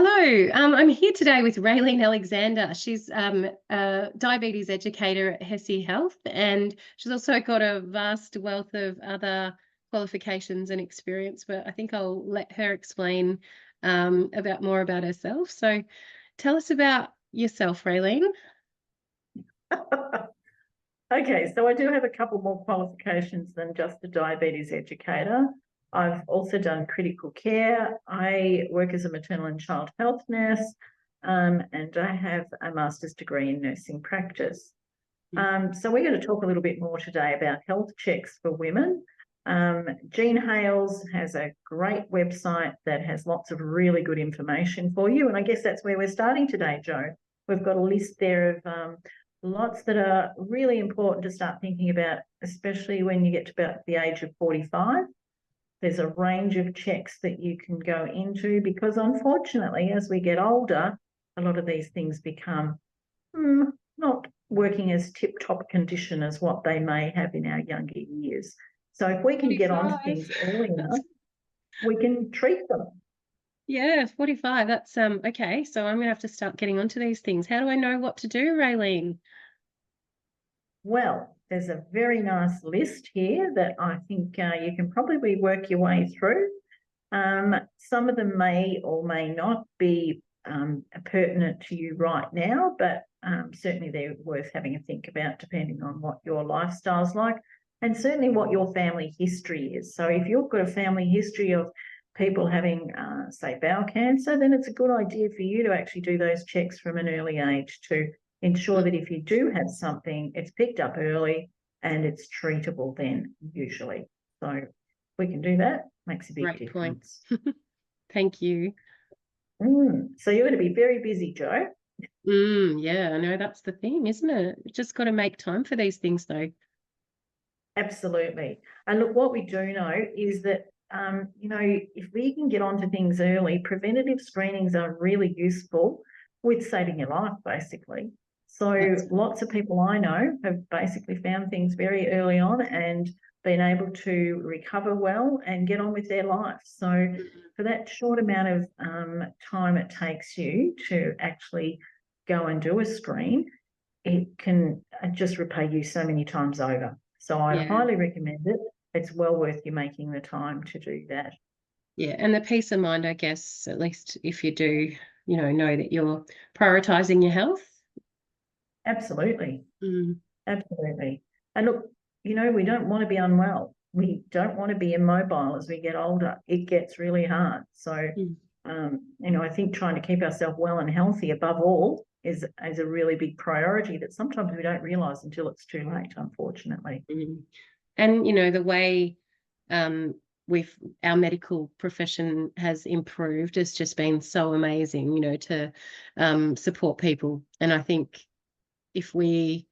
Hello, I'm here today with Raylene Alexander. She's a diabetes educator at Hesse Health, and she's also got a vast wealth of other qualifications and experience, but I think I'll let her explain about more about herself. So tell us about yourself, Raylene. Okay, so I do have a couple more qualifications than just a diabetes educator. I've also done critical care. I work as a maternal and child health nurse, and I have a master's degree in nursing practice. So we're going to talk a little bit more today about health checks for women. Jean Hales has a great website that has lots of really good information for you, and I guess that's where we're starting today, Jo. We've got a list there of lots that are really important to start thinking about, especially when you get to about the age of 45. There's a range of checks that you can go into because, unfortunately, as we get older, a lot of these things become not working as tip-top condition as what they may have in our younger years. So if we can 45. Get onto things early enough, we can treat them. Yeah, 45. That's okay. So I'm gonna have to start getting onto these things. How do I know what to do, Raylene? Well, there's a very nice list here that I think you can probably work your way through. Some of them may or may not be pertinent to you right now, but certainly they're worth having a think about depending on what your lifestyle's like and certainly what your family history is. So if you've got a family history of people having, say, bowel cancer, then it's a good idea for you to actually do those checks from an early age to ensure that if you do have something, it's picked up early and it's treatable then, usually. So we can do that. Makes a big difference. Thank you. So you're going to be very busy, Jo. Yeah, I know that's the thing, isn't it? Just got to make time for these things, though. Absolutely. And look, what we do know is that, if we can get onto things early, preventative screenings are really useful with saving your life, basically. So lots of people I know have basically found things very early on and been able to recover well and get on with their life. So for that short amount of time it takes you to actually go and do a screen, it can just repay you so many times over. So I highly recommend it. It's well worth you making the time to do that. Yeah, and the peace of mind, I guess, at least if you do, know that you're prioritising your health. Absolutely. Absolutely. And look, we don't want to be unwell. We don't want to be immobile as we get older. It gets really hard. So, I think trying to keep ourselves well and healthy above all is a really big priority that sometimes we don't realise until it's too late, unfortunately. And, the way our medical profession has improved has just been so amazing, to support people. And I think if we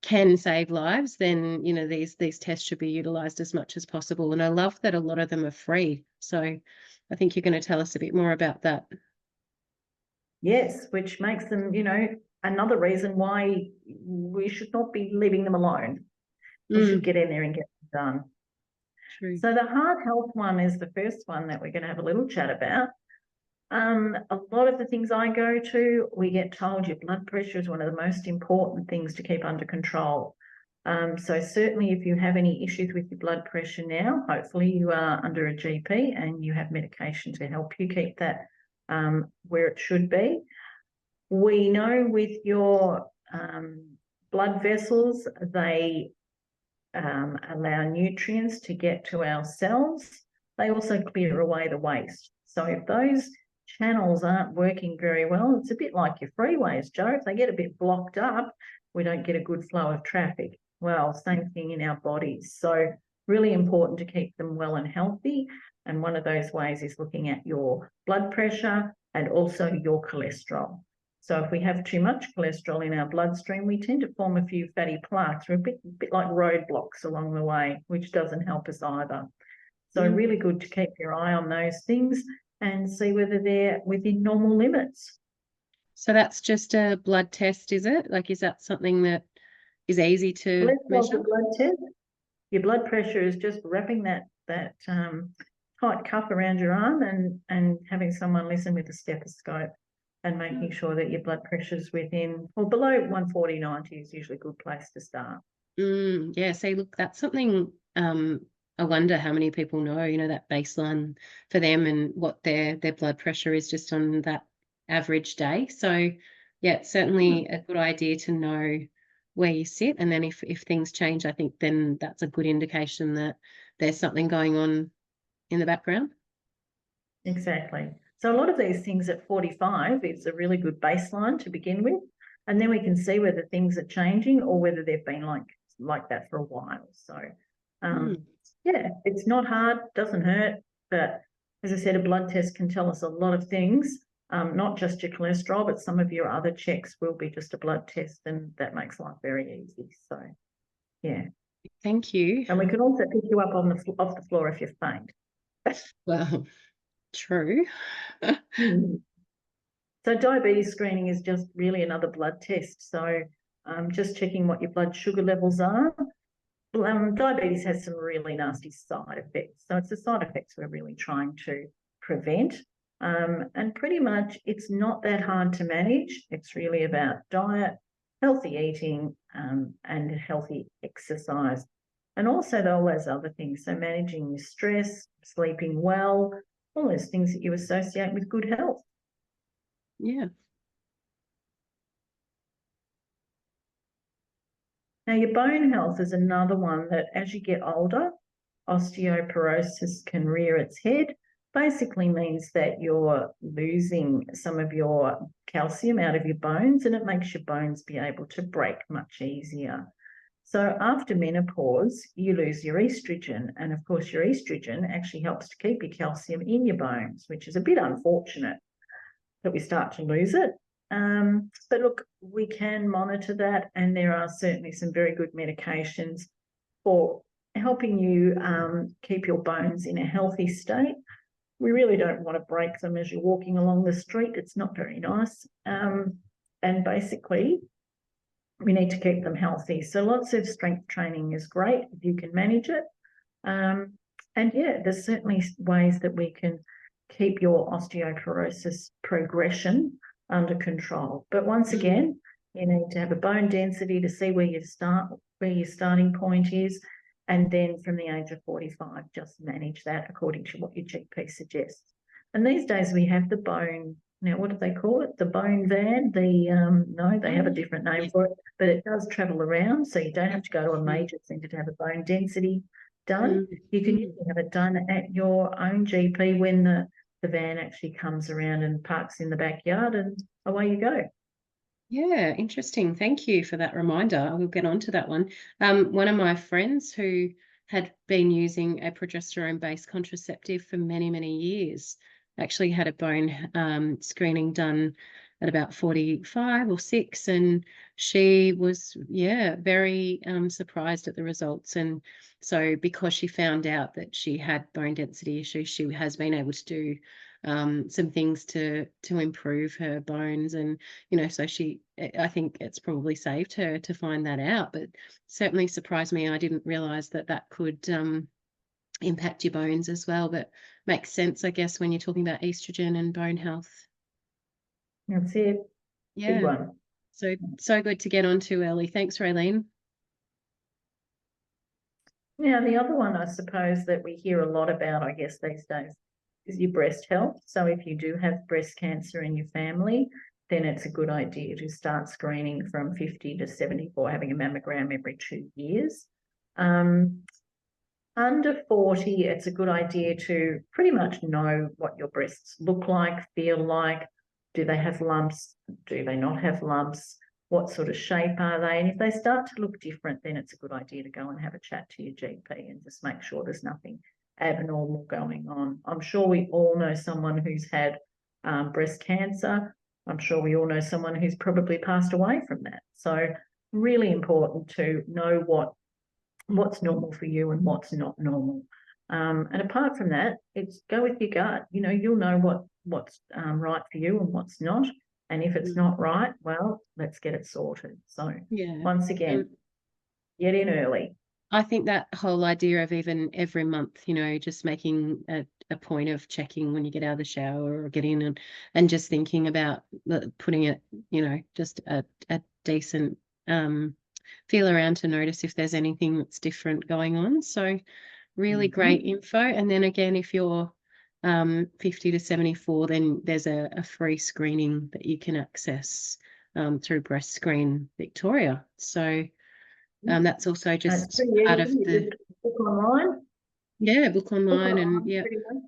can save lives, then, these tests should be utilised as much as possible. And I love that a lot of them are free. So I think you're going to tell us a bit more about that. Yes, which makes them, another reason why we should not be leaving them alone. We should get in there and get them done. True. So the heart health one is the first one that we're going to have a little chat about. A lot of the things I go to, we get told your blood pressure is one of the most important things to keep under control. So certainly if you have any issues with your blood pressure now, hopefully you are under a GP and you have medication to help you keep that where it should be. We know with your blood vessels, they allow nutrients to get to our cells. They also clear away the waste. So if those channels aren't working very well, it's a bit like your freeways, Jo. If they get a bit blocked up, we don't get a good flow of traffic. Well, same thing in our bodies. So really important to keep them well and healthy. And one of those ways is looking at your blood pressure and also your cholesterol. So if we have too much cholesterol in our bloodstream, we tend to form a few fatty plaques. We're a bit like roadblocks along the way, which doesn't help us either. So really good to keep your eye on those things and see whether they're within normal limits. So that's just a blood test, is it? Like, is that something that is easy to measure? Blood test. Your blood pressure is just wrapping that tight cuff around your arm and having someone listen with a stethoscope and making sure that your blood pressure's within or below 140/90 is usually a good place to start. Yeah, see, look, that's something I wonder how many people know, that baseline for them and what their blood pressure is just on that average day. So yeah, it's certainly a good idea to know where you sit. And then if things change, I think then that's a good indication that there's something going on in the background. Exactly. So a lot of these things at 45 is a really good baseline to begin with. And then we can see whether things are changing or whether they've been like that for a while. So yeah, it's not hard, doesn't hurt. But as I said, a blood test can tell us a lot of things, not just your cholesterol, but some of your other checks will be just a blood test, and that makes life very easy. So yeah. Thank you. And we can also pick you up off the floor if you're faint. Well, true. So diabetes screening is just really another blood test. So just checking what your blood sugar levels are. Diabetes has some really nasty side effects. So it's the side effects we're really trying to prevent. And pretty much it's not that hard to manage. It's really about diet, healthy eating, and healthy exercise. And also all those other things. So managing your stress, sleeping well, all those things that you associate with good health. Yeah. Now, your bone health is another one that as you get older, osteoporosis can rear its head. Basically means that you're losing some of your calcium out of your bones, and it makes your bones be able to break much easier. So after menopause, you lose your estrogen. And of course, your estrogen actually helps to keep your calcium in your bones, which is a bit unfortunate that we start to lose it. But look, we can monitor that, and there are certainly some very good medications for helping you keep your bones in a healthy state. We really don't want to break them as you're walking along the street. It's not very nice. And basically, we need to keep them healthy. So lots of strength training is great if you can manage it. And yeah, there's certainly ways that we can keep your osteoporosis progression under control. But once again, you need to have a bone density to see where your starting point is. And then from the age of 45, just manage that according to what your GP suggests. And these days we have the bone, now what do they call it? The bone van, no, they have a different name for it, but it does travel around. So you don't have to go to a major centre to have a bone density done. You can usually have it done at your own GP when the van actually comes around and parks in the backyard, and away you go. Yeah, interesting. Thank you for that reminder. I will get onto that one. One of my friends who had been using a progesterone-based contraceptive for many, many years actually had a bone screening done at about 45 or 6, and she was, very surprised at the results. And so because she found out that she had bone density issues, she has been able to do some things to improve her bones. And so I think it's probably saved her to find that out, but certainly surprised me. I didn't realize that could impact your bones as well, but makes sense, I guess, when you're talking about estrogen and bone health. That's it. Yeah. Big one. So good to get onto, Ellie. Thanks, Raylene. Now, the other one, I suppose, that we hear a lot about, I guess, these days is your breast health. So if you do have breast cancer in your family, then it's a good idea to start screening from 50 to 74, having a mammogram every 2 years. Under 40, it's a good idea to pretty much know what your breasts look like, feel like. Do they have lumps? Do they not have lumps? What sort of shape are they? And if they start to look different, then it's a good idea to go and have a chat to your GP and just make sure there's nothing abnormal going on. I'm sure we all know someone who's had breast cancer. I'm sure we all know someone who's probably passed away from that. So really important to know what's normal for you and what's not normal. And apart from that, it's go with your gut. You'll know what's right for you and what's not. And if it's not right, well, let's get it sorted. So once again, get in early. I think that whole idea of even every month, you know, just making a point of checking when you get out of the shower or get in, and just thinking about putting it, you know, just a decent feel around to notice if there's anything that's different going on. So really great info. And then again, if you're 50 to 74, then there's a free screening that you can access through Breast Screen Victoria. So that's also It's just pretty part easy. of You the, just book online. book online and Pretty much.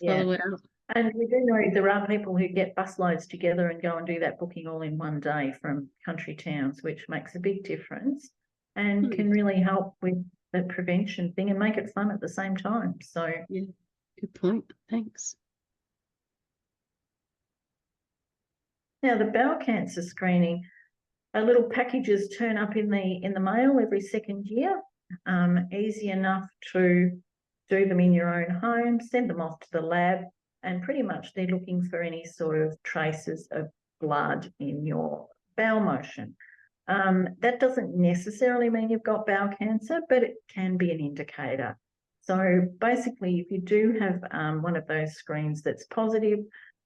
Yeah. follow it up. And we do know there are people who get busloads together and go and do that booking all in one day from country towns, which makes a big difference and can really help with the prevention thing and make it fun at the same time. So Yeah, good point. Thanks. now the bowel cancer screening, little packages turn up in the mail every second year. Easy enough to do them in your own home, send them off to the lab, and pretty much they're looking for any sort of traces of blood in your bowel motion. That doesn't necessarily mean you've got bowel cancer, but it can be an indicator. So basically, if you do have one of those screens that's positive,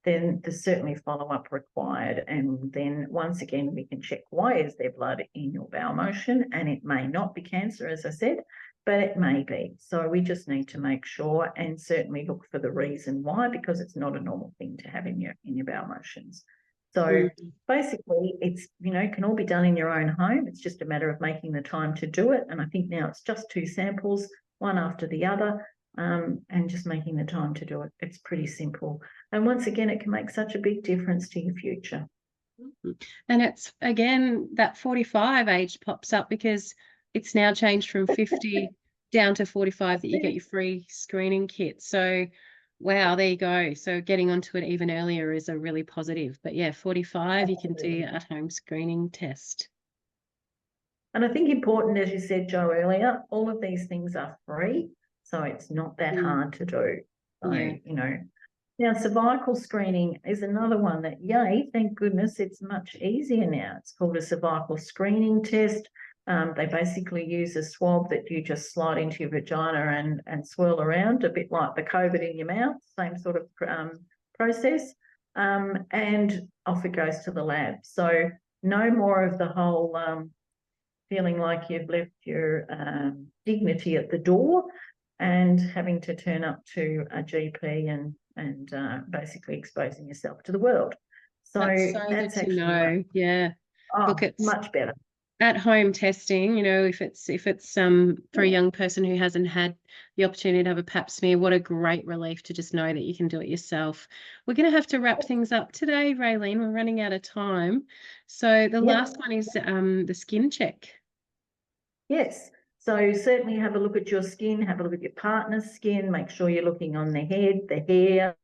then there's certainly follow-up required. And then once again, we can check why is there blood in your bowel motion, and it may not be cancer, as I said, but it may be. So we just need to make sure and certainly look for the reason why, because it's not a normal thing to have in your bowel motions. So basically, it's, you know, can all be done in your own home. It's just a matter of making the time to do it. And I think now it's just 2 samples, one after the other, and just making the time to do it. It's pretty simple. And once again, it can make such a big difference to your future. And it's, again, that 45 age pops up because it's now changed from 50 down to 45 that you get your free screening kit. So, wow, there you go. So getting onto it even earlier is a really positive. But yeah, 45, you can do your at-home screening test. And I think important, as you said, Jo, earlier, all of these things are free. So it's not that hard to do. So, you know, now cervical screening is another one that, yay, thank goodness, it's much easier now. It's called a cervical screening test. They basically use a swab that you just slide into your vagina and swirl around, a bit like the COVID in your mouth, same sort of process, and off it goes to the lab. So no more of the whole feeling like you've left your dignity at the door and having to turn up to a GP and basically exposing yourself to the world. So that's good to actually know. Yeah. Look, it's much better. At-home testing, you know, if it's for a young person who hasn't had the opportunity to have a pap smear, what a great relief to just know that you can do it yourself. We're going to have to wrap things up today, Raylene. We're running out of time. So the last one is the skin check. Yes. So certainly have a look at your skin, have a look at your partner's skin, make sure you're looking on the head, the hair,